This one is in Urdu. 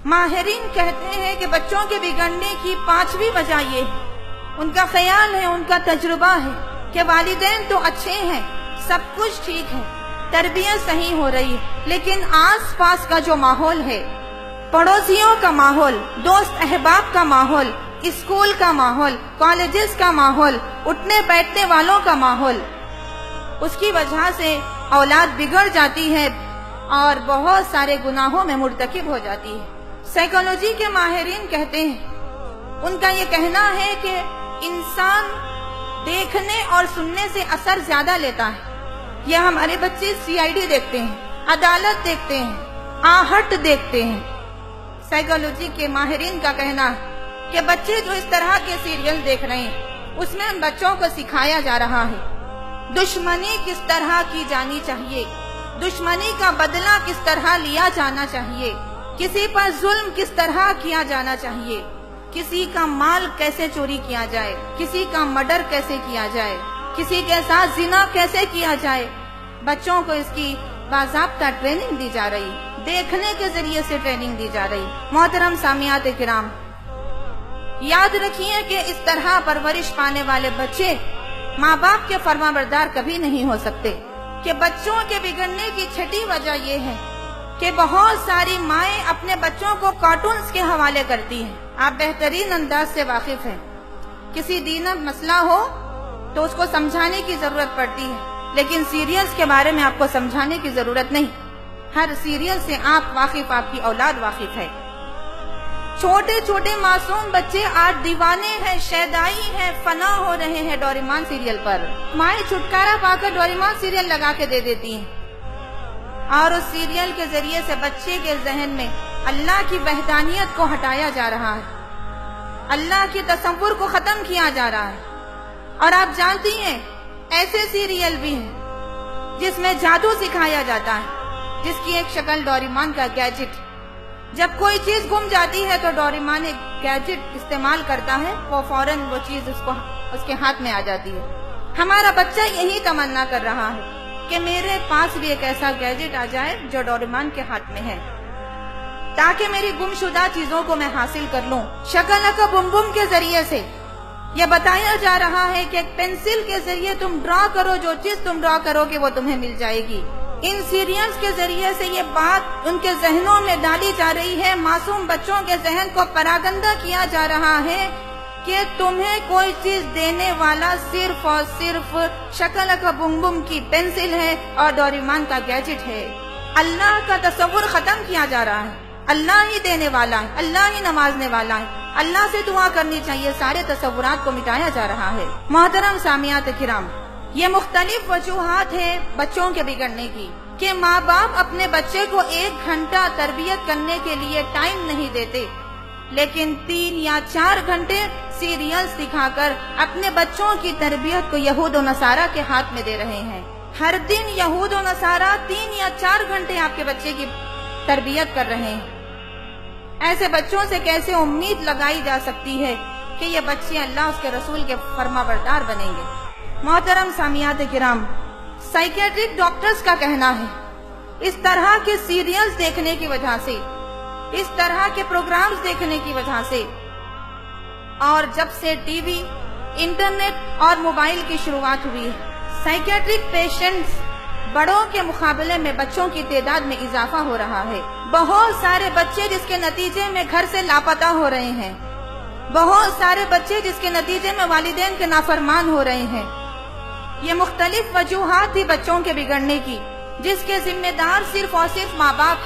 ماہرین کہتے ہیں کہ بچوں کے بگڑنے کی 5ویں وجہ یہ ہے، ان کا خیال ہے، ان کا تجربہ ہے کہ والدین تو اچھے ہیں، سب کچھ ٹھیک ہے، تربیت صحیح ہو رہی ہے، لیکن آس پاس کا جو ماحول ہے، پڑوسیوں کا ماحول، دوست احباب کا ماحول، اسکول کا ماحول، کالجز کا ماحول، اٹھنے بیٹھنے والوں کا ماحول، اس کی وجہ سے اولاد بگڑ جاتی ہے اور بہت سارے گناہوں میں مرتکب ہو جاتی ہے۔ سائیکالوجی کے ماہرین کہتے ہیں، ان کا یہ کہنا ہے کہ انسان دیکھنے اور سننے سے اثر زیادہ لیتا ہے۔ یہ ہمارے بچے CID دیکھتے ہیں، عدالت دیکھتے ہیں، آہٹ دیکھتے ہیں۔ سائیکالوجی کے ماہرین کا کہنا ہے کہ بچے جو اس طرح کے سیریل دیکھ رہے ہیں، اس میں بچوں کو سکھایا جا رہا ہے دشمنی کس طرح کی جانی چاہیے، دشمنی کا بدلہ کس طرح لیا جانا چاہیے، کسی پر ظلم کس طرح کیا جانا چاہیے، کسی کا مال کیسے چوری کیا جائے، کسی کا مرڈر کیسے کیا جائے، کسی کے ساتھ زنا کیسے کیا جائے۔ بچوں کو اس کی باضابطہ ٹریننگ دی جا رہی، دیکھنے کے ذریعے سے ٹریننگ دی جا رہی۔ محترم سامعات کرام، یاد رکھیے کہ اس طرح پرورش پانے والے بچے ماں باپ کے فرما بردار کبھی نہیں ہو سکتے۔ کہ بچوں کے بگڑنے کی 6ٹھی وجہ یہ ہے کہ بہت ساری مائیں اپنے بچوں کو کارٹونز کے حوالے کرتی ہیں۔ آپ بہترین انداز سے واقف ہیں، کسی دینی مسئلہ ہو تو اس کو سمجھانے کی ضرورت پڑتی ہے، لیکن سیریلز کے بارے میں آپ کو سمجھانے کی ضرورت نہیں۔ ہر سیریل سے آپ واقف، آپ کی اولاد واقف ہے۔ چھوٹے چھوٹے معصوم بچے آج دیوانے ہیں، شیدائی ہیں، فنا ہو رہے ہیں ڈوریمان سیریل پر۔ مائیں چھٹکارا پا کر ڈوریمان سیریل لگا کے دے دیتی ہیں، اور اس سیریل کے ذریعے سے بچے کے ذہن میں اللہ کی وحدانیت کو ہٹایا جا رہا ہے، اللہ کے تصور کو ختم کیا جا رہا ہے۔ اور آپ جانتی ہیں ایسے سیریل بھی ہیں جس میں جادو سکھایا جاتا ہے، جس کی ایک شکل ڈوریمان کا گیجٹ۔ جب کوئی چیز گم جاتی ہے تو ڈوریمان ایک گیجٹ استعمال کرتا ہے، وہ فوراً وہ چیز اس کے ہاتھ میں آ جاتی ہے۔ ہمارا بچہ یہی تمنا کر رہا ہے کہ میرے پاس بھی ایک ایسا گیجٹ آ جائے جو ڈوریمان کے ہاتھ میں ہے، تاکہ میری گمشدہ چیزوں کو میں حاصل کر لوں۔ شکلکا بم بم کے ذریعے سے یہ بتایا جا رہا ہے کہ ایک پینسل کے ذریعے تم ڈرا کرو، جو چیز تم ڈرا کرو گے وہ تمہیں مل جائے گی۔ ان سیریلز کے ذریعے سے یہ بات ان کے ذہنوں میں ڈالی جا رہی ہے، معصوم بچوں کے ذہن کو پراگندہ کیا جا رہا ہے کہ تمہیں کوئی چیز دینے والا صرف اور صرف شکلکا بم بم کی پینسل ہے اور ڈوریمان کا گیجٹ ہے۔ اللہ کا تصور ختم کیا جا رہا ہے، اللہ ہی دینے والا ہے، اللہ ہی نوازنے والا ہے، اللہ سے دعا کرنی چاہیے، سارے تصورات کو مٹایا جا رہا ہے۔ محترم سامعات کرام، یہ مختلف وجوہات ہیں بچوں کے بگڑنے کی کہ ماں باپ اپنے بچے کو 1 گھنٹہ تربیت کرنے کے لیے ٹائم نہیں دیتے، لیکن 3 یا 4 گھنٹے سیریلز دکھا کر اپنے بچوں کی تربیت کو یہود و نصارہ کے ہاتھ میں دے رہے ہیں۔ ہر دن یہود و نصارہ 3 یا 4 گھنٹے آپ کے بچے کی تربیت کر رہے ہیں۔ ایسے بچوں سے کیسے امید لگائی جا سکتی ہے کہ یہ بچے اللہ اس کے رسول کے فرما بردار بنیں گے؟ محترم سامعات کرام، سائیکیٹرک ڈاکٹرز کا کہنا ہے اس طرح کے سیریلز دیکھنے کی وجہ سے، اس طرح کے پروگرامز دیکھنے کی وجہ سے، اور جب سے ٹی وی، انٹرنیٹ اور موبائل کی شروعات ہوئی ہے، سائیکیٹرک پیشنٹس بڑوں کے مقابلے میں بچوں کی تعداد میں اضافہ ہو رہا ہے۔ بہت سارے بچے جس کے نتیجے میں گھر سے لاپتہ ہو رہے ہیں، بہت سارے بچے جس کے نتیجے میں والدین کے نافرمان ہو رہے ہیں۔ یہ مختلف وجوہات تھی بچوں کے بگڑنے کی، جس کے ذمہ دار صرف اور صرف ماں باپ